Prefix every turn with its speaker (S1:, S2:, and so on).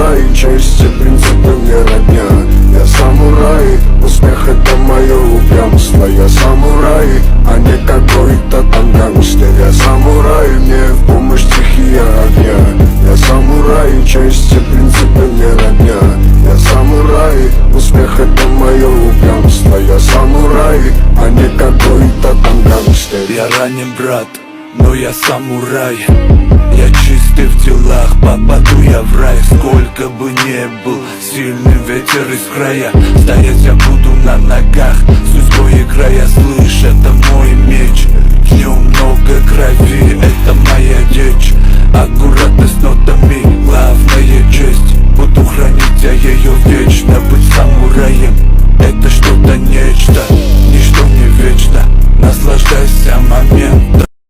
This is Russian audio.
S1: самурай, честь и принципы мне родня. Я самурай, успех это мое упрямство. Я самурай, а не какой-то там гангстер. Я самурай, мне в помощь стихия огня. Я самурай, честь и принципы мне родня. Я самурай, успех это мое упрямство. Я самурай, а не какой-то там гангстер.
S2: Я ранен, брат, но я самурай. Я чистый в делах, попаду я в рай. Сколько бы не был сильный ветер из края, стоять я буду на ногах, судьбой играя. Слышь, это мой меч, в нем много